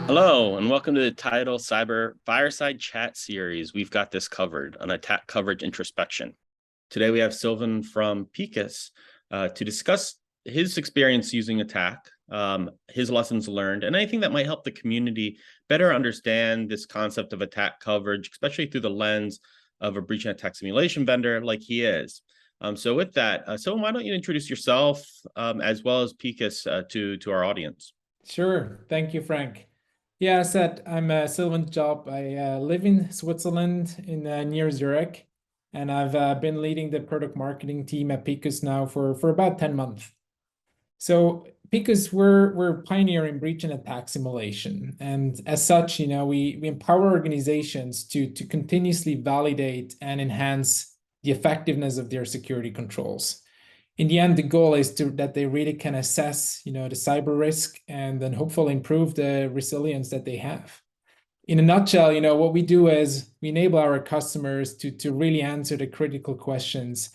Hello, and welcome to the Tidal Cyber Fireside Chat series. We've got this covered, an attack coverage introspection. Today we have Silvan from Picus to discuss his experience using attack, his lessons learned, and anything that might help the community better understand this concept of attack coverage, especially through the lens of a breach and attack simulation vendor like he is. So with that, Silvan, why don't you introduce yourself as well as Picus to our audience? Sure. Thank you, Frank. Yeah, I said I'm Silvan Tschopp. I live in Switzerland in near Zurich, and I've been leading the product marketing team at Picus now for about 10 months. So Picus, we're pioneering breach and attack simulation, and as such, we empower organizations to continuously validate and enhance the effectiveness of their security controls. In the end, the goal is that they really can assess, the cyber risk and then hopefully improve the resilience that they have. In a nutshell, what we do is we enable our customers to really answer the critical questions.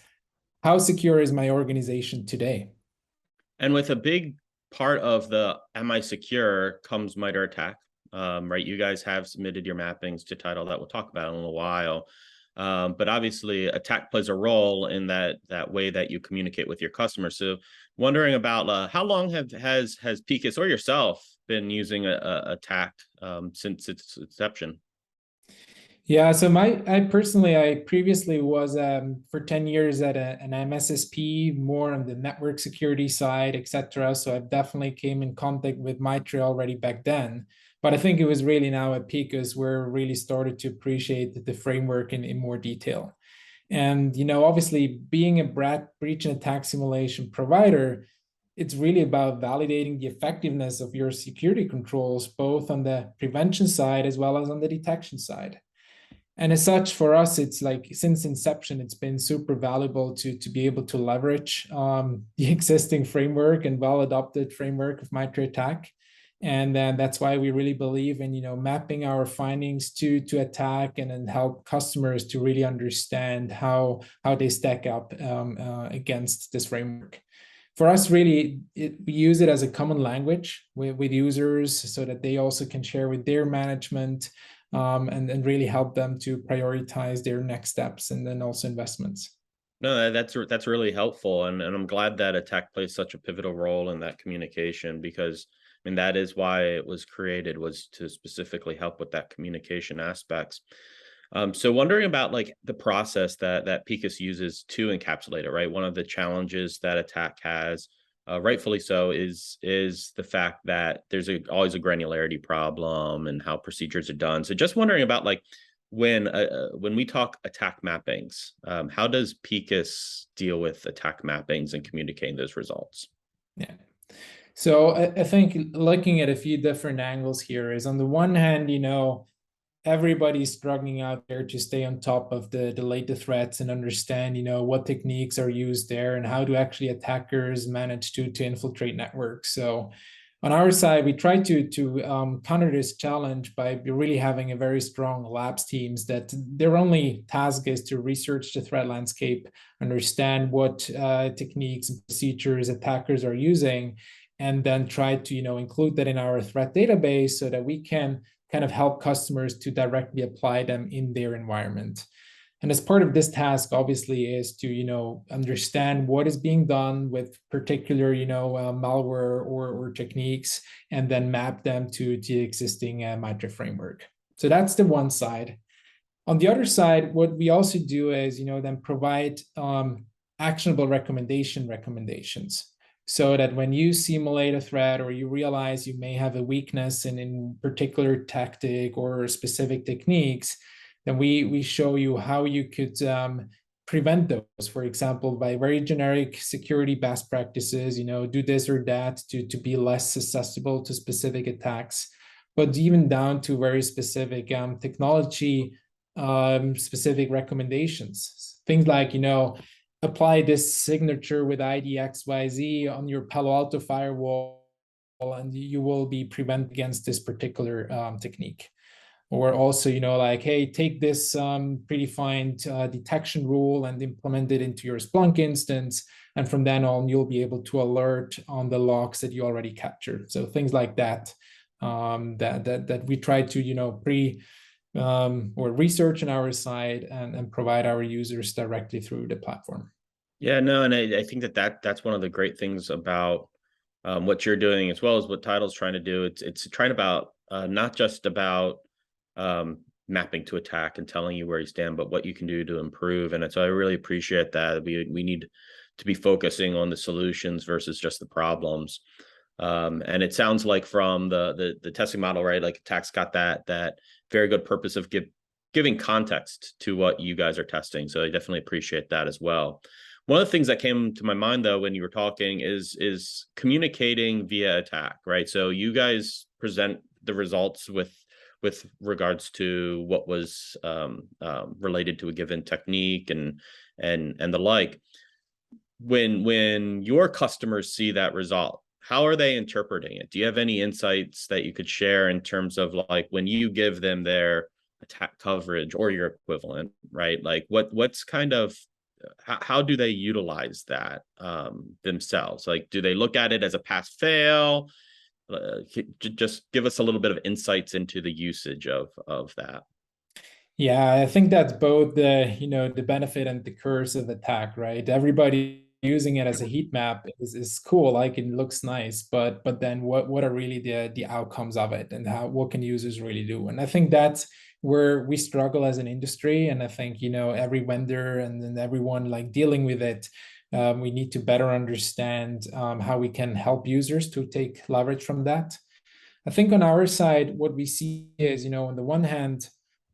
How secure is my organization today? And with a big part of the Am I Secure comes MITRE ATT&CK, right? You guys have submitted your mappings to Tidal that we'll talk about in a little while. But obviously, attack plays a role in that way that you communicate with your customers. So, wondering about how long has Picus or yourself been using attack since its inception? Yeah, so I previously was for 10 years at an MSSP, more on the network security side, etc. So I definitely came in contact with MITRE already back then. But I think it was really now at Picus where we really started to appreciate the framework in more detail. And obviously being a breach and attack simulation provider, it's really about validating the effectiveness of your security controls, both on the prevention side as well as on the detection side. And as such, for us, it's like since inception, it's been super valuable to be able to leverage the existing framework and well-adopted framework of MITRE ATT&CK. And then that's why we really believe in mapping our findings to attack and then help customers to really understand how they stack up against this framework. For us, really, we use it as a common language with users so that they also can share with their management and really help them to prioritize their next steps and then also investments. No, that's really helpful, and I'm glad that attack plays such a pivotal role in that communication because I mean that is why it was created, was to specifically help with that communication aspects. So wondering about like the process that Picus uses to encapsulate it, right? One of the challenges that attack has, rightfully so, is the fact that there's always a granularity problem and how procedures are done. So just wondering about like when we talk attack mappings, how does Picus deal with attack mappings and communicating those results? Yeah. So I think looking at a few different angles here is on the one hand, everybody's struggling out there to stay on top of the latest threats and understand, what techniques are used there and how do actually attackers manage to infiltrate networks. So on our side, we try to counter this challenge by really having a very strong labs teams that their only task is to research the threat landscape, understand what techniques and procedures attackers are using, and then try to include that in our threat database so that we can kind of help customers to directly apply them in their environment. And as part of this task, obviously, is to understand what is being done with particular malware or techniques, and then map them to the existing MITRE framework. So that's the one side. On the other side, what we also do is then provide actionable recommendations. So that when you simulate a threat or you realize you may have a weakness in particular tactic or specific techniques, then we show you how you could prevent those, for example, by very generic security best practices, do this or that to be less susceptible to specific attacks, but even down to very specific technology specific recommendations. Things like, apply this signature with ID XYZ on your Palo Alto firewall, and you will be prevented against this particular technique. or also, like, hey, take this predefined detection rule and implement it into your Splunk instance, and from then on you'll be able to alert on the logs that you already captured. So things like that, that we try to or research on our side, and provide our users directly through the platform. Yeah, no, and I think that's one of the great things about what you're doing, as well as what Tidal's trying to do. It's trying about not just about mapping to attack and telling you where you stand, but what you can do to improve. And so I really appreciate that. We need to be focusing on the solutions versus just the problems. And it sounds like from the testing model, right? Like Attack's got that very good purpose of giving context to what you guys are testing. So I definitely appreciate that as well. One of the things that came to my mind, though, when you were talking is communicating via Attack, right? So you guys present the results with regards to what was related to a given technique and the like. When your customers see that result, how are they interpreting it? Do you have any insights that you could share in terms of, like, when you give them their attack coverage or your equivalent, right? Like what's kind of, how do they utilize that themselves? Like, do they look at it as a pass fail? Just give us a little bit of insights into the usage of that. Yeah, I think that's both the benefit and the curse of Attack, right? Everybody using it as a heat map is cool, like it looks nice, but then what are really the outcomes of it, and what can users really do? And I think that's where we struggle as an industry. And I think every vendor and then everyone like dealing with it, we need to better understand how we can help users to take leverage from that. I think on our side, what we see is, on the one hand,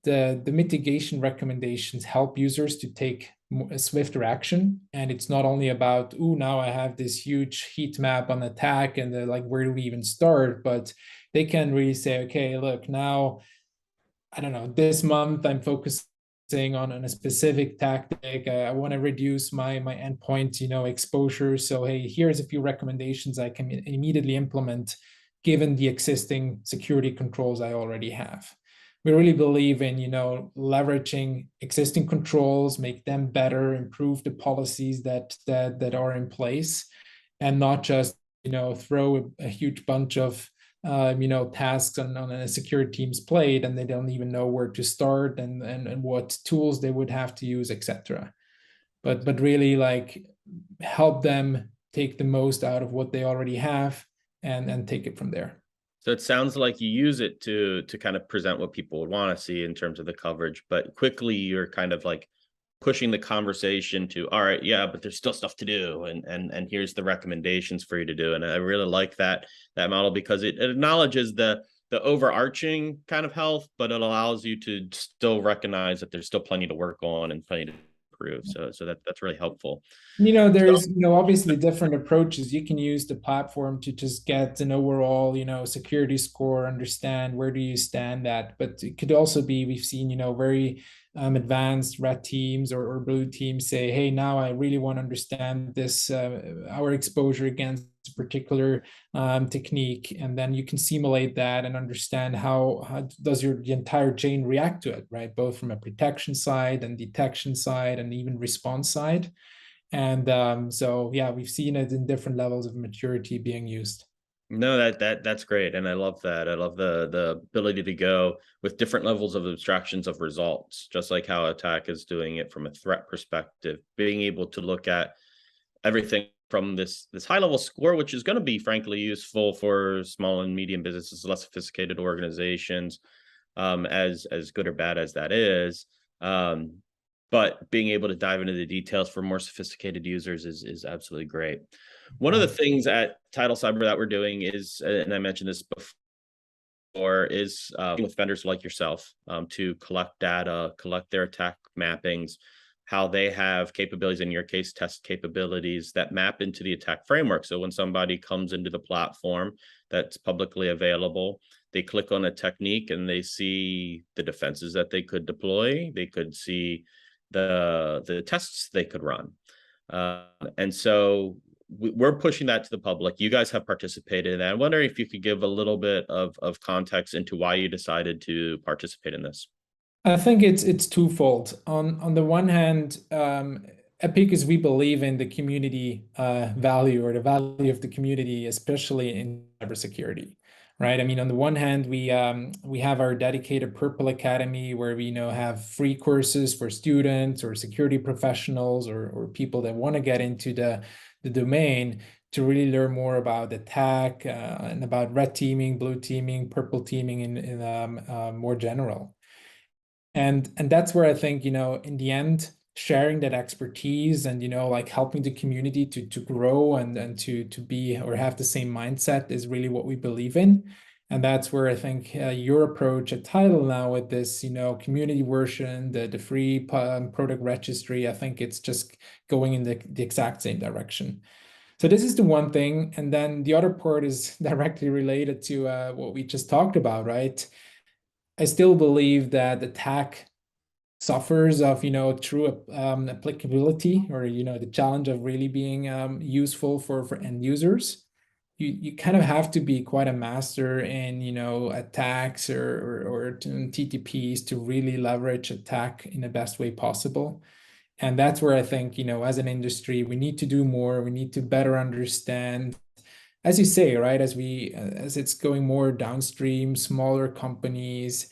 the mitigation recommendations help users to take a swifter action. And it's not only about, oh, now I have this huge heat map on Attack, and they're like, where do we even start? But they can really say, okay, look, now, I don't know, this month I'm focusing on a specific tactic. I want to reduce my endpoint, exposure. So hey, here's a few recommendations I can immediately implement given the existing security controls I already have. We really believe in leveraging existing controls, make them better, improve the policies that are in place, and not just throw a huge bunch of tasks on a security team's plate, and they don't even know where to start and what tools they would have to use, etc. But really, like, help them take the most out of what they already have, and take it from there. So it sounds like you use it to kind of present what people would want to see in terms of the coverage, but quickly you're kind of like pushing the conversation to, all right, yeah, but there's still stuff to do, and here's the recommendations for you to do. And I really like that model, because it acknowledges the overarching kind of health, but it allows you to still recognize that there's still plenty to work on and plenty to improve. So that's really helpful. There's obviously different approaches. You can use the platform to just get an overall security score, understand where do you stand at. But it could also be, we've seen very advanced red teams or blue teams say, hey, now I really want to understand this our exposure against a particular technique, and then you can simulate that and understand how does the entire chain react to it, right? Both from a protection side and detection side and even response side. And so yeah, we've seen it in different levels of maturity being used. No, that's great, and I love that. I love the ability to go with different levels of abstractions of results, just like how Attack is doing it from a threat perspective, being able to look at everything from this high level score, which is going to be frankly useful for small and medium businesses, less sophisticated organizations, as good or bad as that is. But being able to dive into the details for more sophisticated users is absolutely great. One of the things at Tidal Cyber that we're doing is, and I mentioned this before, is with vendors like yourself to collect data, collect their attack mappings, how they have capabilities, in your case, test capabilities that map into the attack framework. So when somebody comes into the platform that's publicly available, they click on a technique and they see the defenses that they could deploy. They could see the tests they could run. And so we're pushing that to the public. You guys have participated in that. I'm wondering if you could give a little bit of context into why you decided to participate in this. I think it's twofold. On the one hand, at Picus, we believe in the community value, or the value of the community, especially in cybersecurity, right? I mean, on the one hand, we have our dedicated Purple Academy, where we have free courses for students or security professionals, or people that want to get into the domain to really learn more about attack and about red teaming, blue teaming, purple teaming in more general. And that's where I think, in the end, sharing that expertise and, like helping the community to grow and to be or have the same mindset is really what we believe in. And that's where I think your approach at Tidal now with this, community version, the free product registry, I think it's just going in the exact same direction. So this is the one thing. And then the other part is directly related to what we just talked about, right? I still believe that attack suffers of, true applicability, or, the challenge of really being useful for end users. You kind of have to be quite a master in, attacks or TTPs to really leverage attack in the best way possible. And that's where I think, as an industry, we need to do more. We need to better understand, as you say, right, as it's going more downstream, smaller companies,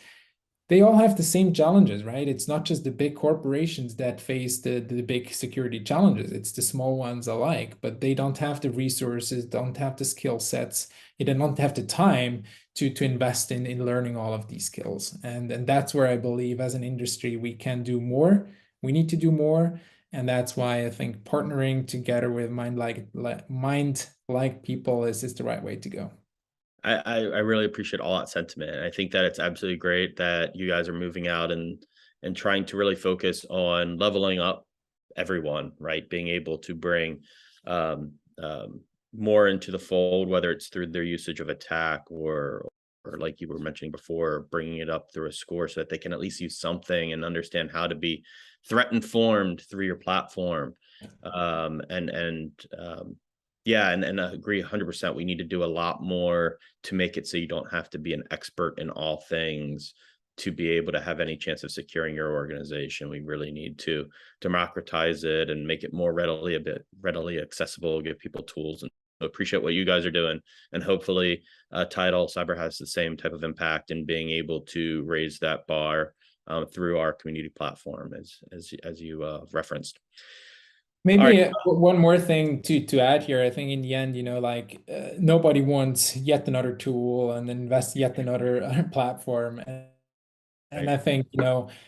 they all have the same challenges, right? It's not just the big corporations that face the big security challenges. It's the small ones alike, but they don't have the resources, don't have the skill sets, they don't have the time to invest in learning all of these skills. And that's where I believe as an industry, we can do more. We need to do more. And that's why I think partnering together with mind-like people is the right way to go. I really appreciate all that sentiment. I think that it's absolutely great that you guys are moving out and trying to really focus on leveling up everyone, right? Being able to bring um, more into the fold, whether it's through their usage of attack or like you were mentioning before, bringing it up through a score so that they can at least use something and understand how to be threat informed through your platform. Yeah, and I agree 100%. We need to do a lot more to make it so you don't have to be an expert in all things to be able to have any chance of securing your organization. We really need to democratize it and make it more readily accessible, give people tools, and appreciate what you guys are doing. And hopefully Tidal Cyber has the same type of impact in being able to raise that bar through our community platform as you referenced. Maybe one more thing to add here. I think in the end, nobody wants yet another tool and invest yet another platform. And Right. I think,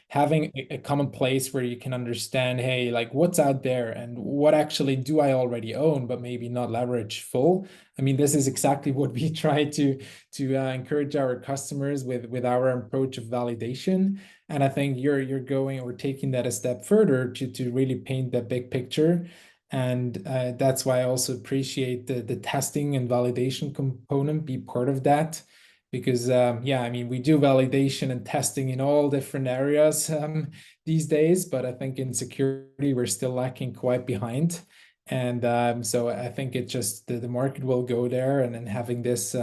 having a common place where you can understand, hey, like what's out there and what actually do I already own, but maybe not leverage full. I mean, this is exactly what we try to encourage our customers with our approach of validation. And I think you're going or taking that a step further to really paint that big picture. And that's why I also appreciate the testing and validation component be part of that, because yeah, I mean, we do validation and testing in all different areas these days, but I think in security we're still lacking quite behind. And so I think it just the market will go there, and then having this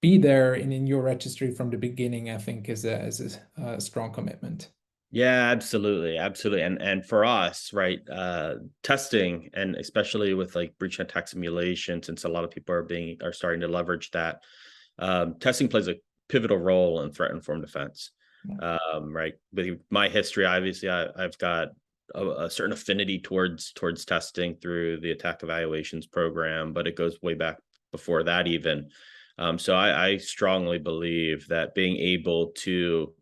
be there in your registry from the beginning, I think is a strong commitment. Yeah, absolutely. Absolutely. And for us, right, testing, and especially with like breach and attack simulation, since a lot of people are starting to leverage that, testing plays a pivotal role in threat informed defense. Yeah. Right. With my history, obviously I've got a certain affinity towards testing through the attack evaluations program, but it goes way back before that even. So I strongly believe that being able to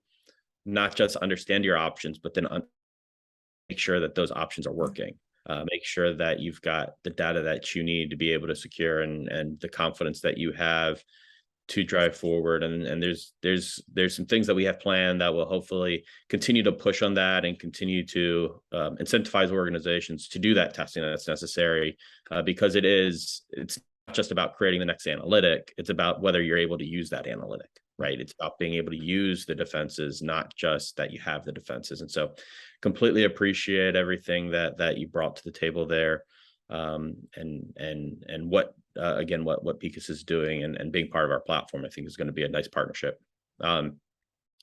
not just understand your options, but then make sure that those options are working. Make sure that you've got the data that you need to be able to secure, and the confidence that you have to drive forward. And there's some things that we have planned that will hopefully continue to push on that and continue to incentivize organizations to do that testing that's necessary, because it's not just about creating the next analytic. It's about whether you're able to use that analytic, right? It's about being able to use the defenses, not just that you have the defenses. And so completely appreciate everything that you brought to the table there. and what again what Picus is doing and being part of our platform, I think is going to be a nice partnership.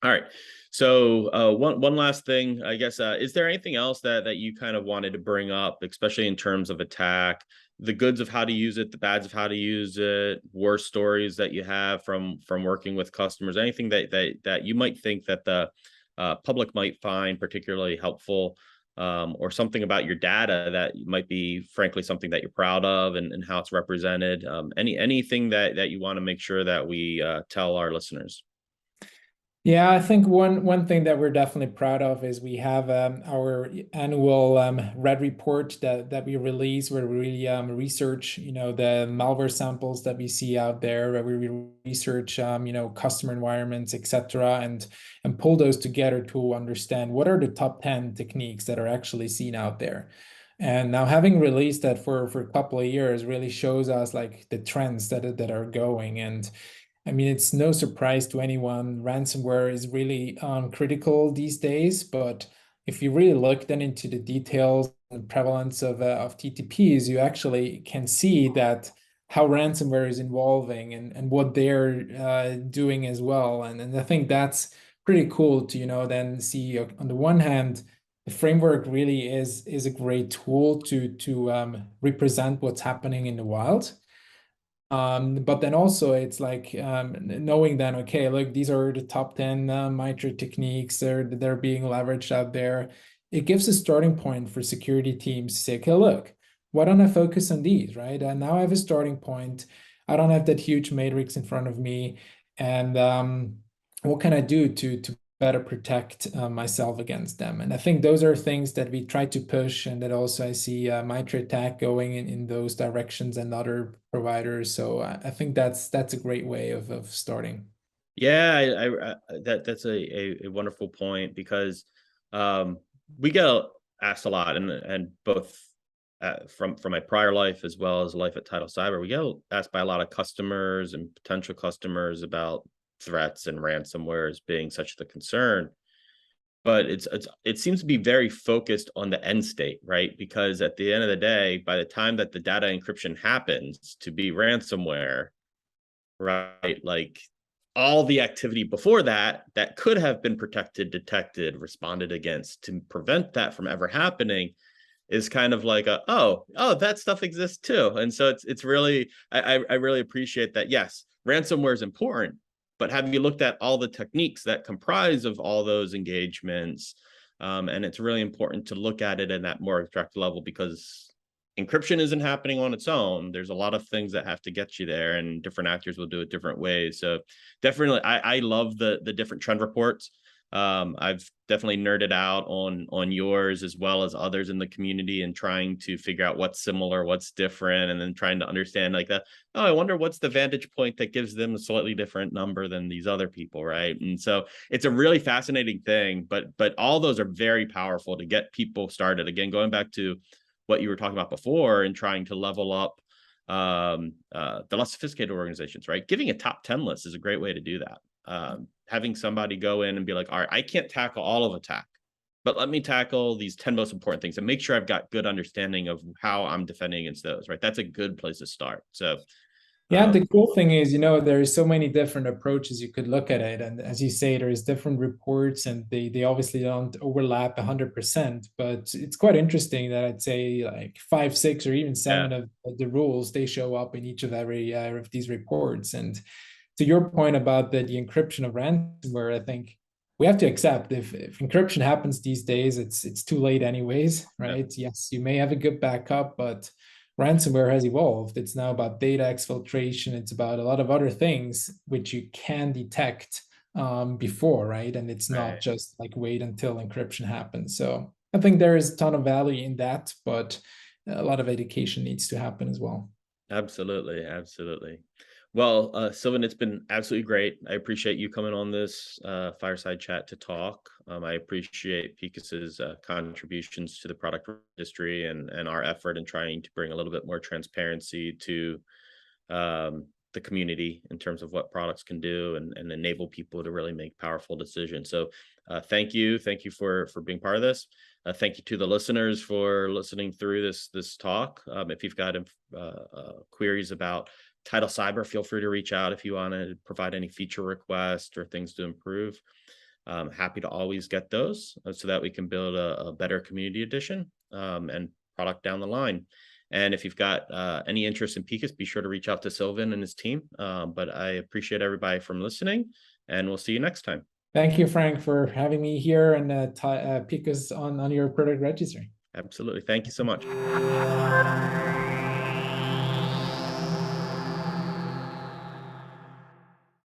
All right. So one last thing, I guess, is there anything else that you kind of wanted to bring up, especially in terms of attack, the goods of how to use it, the bads of how to use it, war stories that you have from working with customers, anything that you might think that the public might find particularly helpful, or something about your data that might be, frankly, something that you're proud of and how it's represented? Anything that you want to make sure that we tell our listeners? Yeah, I think one thing that we're definitely proud of is we have our annual red report that we release, where we really research, the malware samples that we see out there, where we research, customer environments, etc., and pull those together to understand what are the top 10 techniques that are actually seen out there. And now, having released that for a couple of years really shows us like the trends that are going. And I mean, it's no surprise to anyone. Ransomware is really critical these days, but if you really look then into the details and prevalence of TTPs, you actually can see that how ransomware is evolving and what they're doing as well. And I think that's pretty cool to, then see on the one hand, the framework really is a great tool to represent what's happening in the wild. But then also it's like knowing then, okay, look, these are the top 10 MITRE techniques they're being leveraged out there. It gives a starting point for security teams to say, okay, look, why don't I focus on these, right? And now I have a starting point. I don't have that huge matrix in front of me. And what can I do to better protect myself against them? And I think those are things that we try to push, and that also I see MITRE ATT&CK going in those directions and other providers. So I think that's a great way of starting. Yeah, that's a wonderful point, because um, we get asked a lot, and both from my prior life as well as life at Tidal Cyber, we get asked by a lot of customers and potential customers about threats and ransomware as being such the concern. But it seems to be very focused on the end state, right? Because at the end of the day, by the time that the data encryption happens to be ransomware, right, like all the activity before that that could have been protected, detected, responded against, to prevent that from ever happening is kind of like oh, that stuff exists too. And so it's really, I really appreciate that. Yes, ransomware is important, but have you looked at all the techniques that comprise of all those engagements? And it's really important to look at it in that more abstract level, because encryption isn't happening on its own. There's a lot of things that have to get you there, and different actors will do it different ways. So definitely, I love the different trend reports. I've definitely nerded out on yours as well as others in the community, and trying to figure out what's similar, what's different, and then trying to understand like that. Oh, I wonder what's the vantage point that gives them a slightly different number than these other people, right? And so it's a really fascinating thing, but all those are very powerful to get people started. Again, going back to what you were talking about before and trying to level up the less sophisticated organizations, right? Giving a top 10 list is a great way to do that. Having somebody go in and be like, all right, I can't tackle all of attack, but let me tackle these 10 most important things and make sure I've got good understanding of how I'm defending against those, right? That's a good place to start. So Yeah, the cool thing is, there's so many different approaches you could look at it. And as you say, there's different reports, and they obviously don't overlap 100%, but it's quite interesting that I'd say like 5, 6, or even 7 yeah, of the rules, they show up in each of every of these reports. And to your point about the encryption of ransomware, I think we have to accept if encryption happens these days, it's too late anyways, yeah, right? Yes, you may have a good backup, but ransomware has evolved. It's now about data exfiltration. It's about a lot of other things which you can detect before, right? And it's not right. just like wait until encryption happens. So I think there is a ton of value in that, but a lot of education needs to happen as well. Absolutely, absolutely. Well, Sylvan, it's been absolutely great. I appreciate you coming on this fireside chat to talk. I appreciate Picus's contributions to the product registry and our effort in trying to bring a little bit more transparency to the community in terms of what products can do, and enable people to really make powerful decisions. So thank you for being part of this. Thank you to the listeners for listening through this talk. If you've got queries about Tidal Cyber, feel free to reach out if you want to provide any feature requests or things to improve. Happy to always get those so that we can build a better community edition and product down the line. And if you've got any interest in Picus, be sure to reach out to Silvan and his team. But I appreciate everybody from listening, and we'll see you next time. Thank you, Frank, for having me here and Picus on your product registry. Absolutely. Thank you so much.